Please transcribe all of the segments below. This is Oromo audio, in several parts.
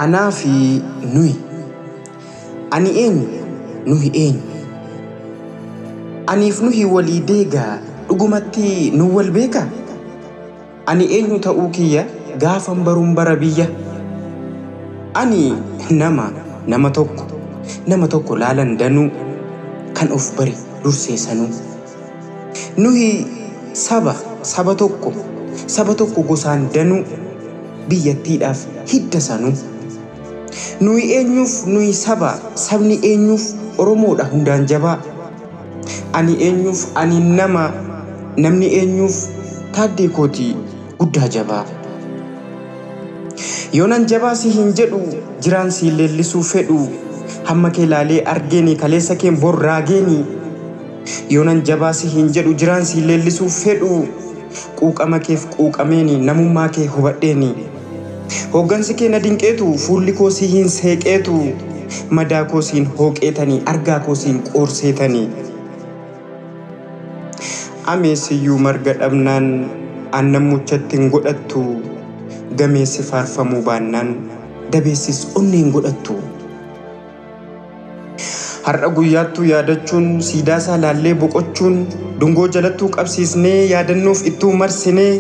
Anaa fi nuyi. Ani eenyu, nuyi eenyu. Aniif nuyi walii deegaa dhugumatti nu wal beeka. Ani eenyu ta'uu kiyya gaafan baruun bara biyya. Ani nama tokko laalan danuu kan of bari dursee sanuu. Nuyi saba tokko gosaan danuu biyyattiidhaaf hidda sanuu. Nuyi eenyuuf nuyi sabni eenyuuf Oromoodha hundaan jabaa. Ani eenyuuf ani namni eenyuuf Taaddee Kootii guddaa jabaa. Yoonan jabaa si hin jedhu jiraan si leellisuu fedhu hamma kee laalee argeeni kaleessa kee borraageeni. Yoonan jabaa si hin jedhu jiraan si leellisuu fedhu quuqama keef quuqameeni namummaa kee hubadheeni. Hoggansi kee na dinqeetu fuulli koo si hin seeqeetu madaa koo siin hooqeetanii argaa koo siin qoorseetanii. Ameesiyyuu marga dhabnaan aannan muchatti hin godhattu gameessi faarfamuu baannaan dabeessis onneen godhattu. Har'a guyyaattuu yaadachuun siidaasaa laallee boqochuun dungoo jalattuu qabsiisnee yaadannoof ittuu marsinee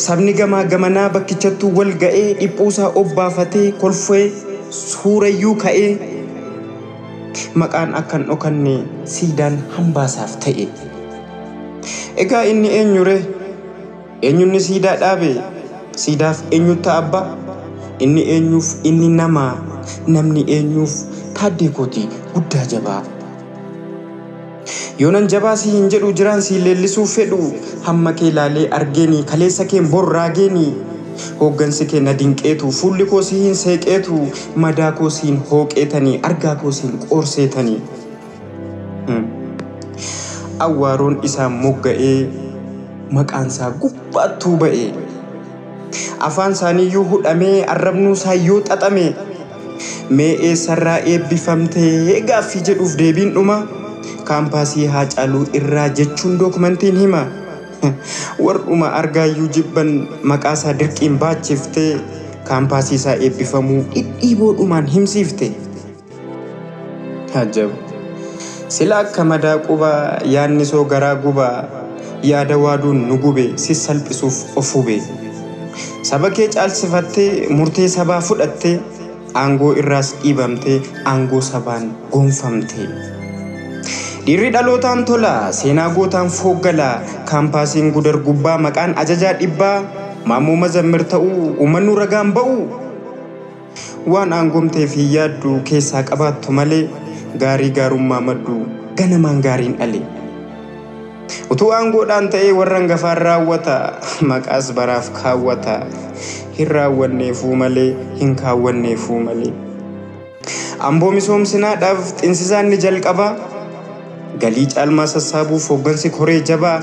sabni gamaa gamanaa bakkichattuu wal ga'ee dhiphuusaa obbaafatee kolfee suurayyuu ka'ee maqaan akkan dhokanne siidaan hambaasaaf ta'e. Egaa inni eenyure? Eenyunni siidaa dhaabe? Siidaaf eenyutta abba? Inni eenyuuf inni namni eenyuuf Taaddee Kootii guddaa jabaa. Yoonan jabaa si hin jedhu jiraan si leellisuu fedhu hamma kee laalee argeeni kaleessa kee borraageeni. Hoggansi kee na dinqeetu fuulli koo si hin seeqeetu madaa koo siin hooqeetanii argaa koo siin qoorseetanii. Awwaaroon isaa mogga'ee maqaansaa gubbaattuu ba'e. Afaan isaaniiyyuu hudhamee arrabnuu isaayyuu xaxame. Mee eessarraa eebbifamtee gaaffii jedhuuf deebiin dhuma. Kaampaasii Haacaaluu irraa jechuun dookumentiin hima. Warruma argaayyuu jibban maqaasaa dirqiin baachiftee kaampaasii isaa eebbifamuu dhidhiiboodhumaan himsiifte. Ajab! Sila akka madaa qubaa yaadni soo garaa gubaa yaada waaduun nu gube si salphisuuf of hube. Saba kee caalsifattee murtee sabaa fudhattee aangoo irraas dhiibamtee aangoo sabaan gonfamte. Dhiirri dhalootaan tola seenaa gootaan fooggalaa kaampaasiin gudar gubbaa maqaan ajajaa dhibbaa maammoo mazammir ta'uu uummannu ragaan ba'u. Waan aangomteef hin yaaddu keessaa qabaattu malee gaarii gaarummaa maddu ganamaan gaariin dhale. Utuu aangoodhaan ta'ee warra hangafaan raawwata maqaas baraaf kaawwata. Hin raawwanneefuu malee hin kaawwanneefuu malee. Amboo misoomsinaadhaaf xinsisaan ni jalqaba. Galii caalmaa sassaabuuf hoggansi koree jabaa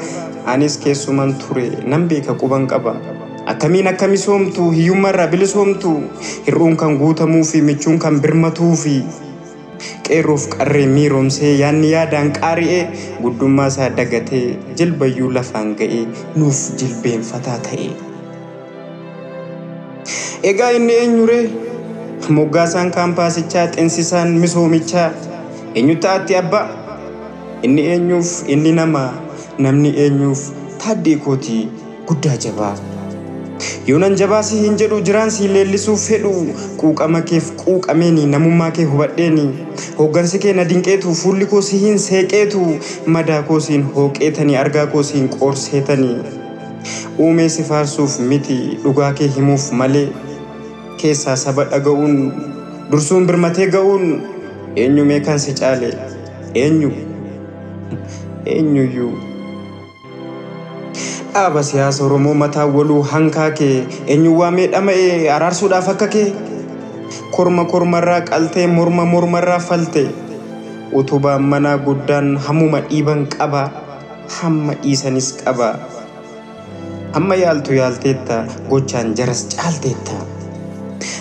anis keessuman ture nan beeka quban qaba. Akkamiin akka misoomtu hiyyummaarraa bilisoomtu hir'uun kan guutamuu fi michuun kan birmatuu fi qeerroof qarree miiromsee yaanni yaadaan qaari'ee guddummaa isaa dagatee jilbayyuu lafaan ga'ee nuuf jilbeenfataa ta'e. Egaa inni eenyure? Moggaasaan kaampaasichaa xinsisaan misoomichaa eenyu ta'atti abba? Inni eenyuuf inni namni eenyuuf Taaddee Kootii guddaa jabaa. Yoonan jabaa si hin jedhu jiraan si leellisuu fedhu quuqama keef quuqameeni namummaa kee hubadheeni. Hoggansi kee na dinqeetu fuulli koo si hin seeqeetu madaa koo siin hooqeetanii argaa koo siin qoorseetanii. Uumee si faarsuuf miti dhugaa kee himuuf malee keessaa saba dhaga'uun dursuun birmatee ga'uun eenyumee kan si caale eenyuyyuu. Dhaaba siyaasa Oromoo mataa waluu hankaa kee eenyu waamee dhama'ee araarsuudhaaf akka kee kormarraa qaltee mormarraa falte utubaan manaa guddaan hammuma dhiiban qaba hamma dhiisanis qaba. Hamma yaaltu yaalteetta gochaan jaras caalteetta.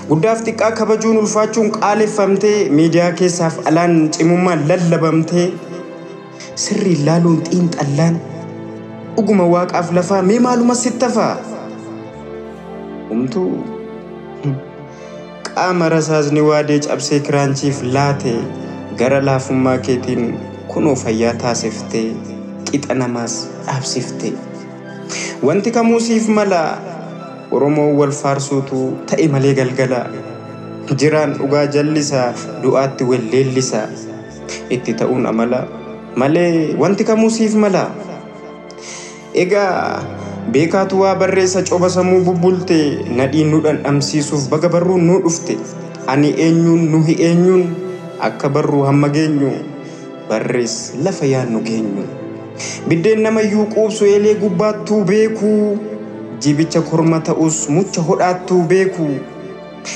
Guddaaf xiqqaa kabajuun ulfaachuun qaaleffamtee miidiyaa keessaaf alaan cimummaan lallabamtee sirrii laaluun xiinxallaan dhuguma waaqaaf lafaa mee maaluma sittafaa? Umtuu qaama rasaasni waadee cabsee kiraanchiif laate gara laafummaa keetiin kunoo fayyaa taasiftee qixa namaas dhaabsiftee. Wanti kamuu siif mala Oromoo wal faarsuutu ta'e malee galgala. Jiraan dhugaa jallisaa du'aatti wal leellisaa itti ta'uun amala malee wanti kamuu siif mala. Egaa beekaatu waa barreessa coba sammuu bubbulte nadhiin nu dhandhamsiisuuf baga barruun nu dhufte. Ani eenyuun nuhi eenyuun akka barruu hamma geenyu barrees lafa yaannu geenyu. Biddeen namayyuu quubsu eelee gubbaattuu beekuu jibicha korma ta'us mucha hodhaattuu beekuu.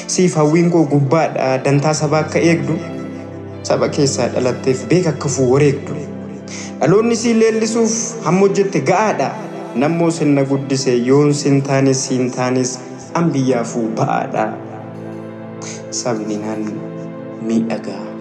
Siif hawwiin koo gubbaadha dantaa sabaa akka eegdu saba keessaa dhalatteef beeka akka fuu wareegdu. Dhaloonni sii leellisuuf hamma hojjette ga'aadha. Nammoo sinna guddise yoon siin taanes an biyyaafuu ba'aadha. Sabni naan miidhagaa.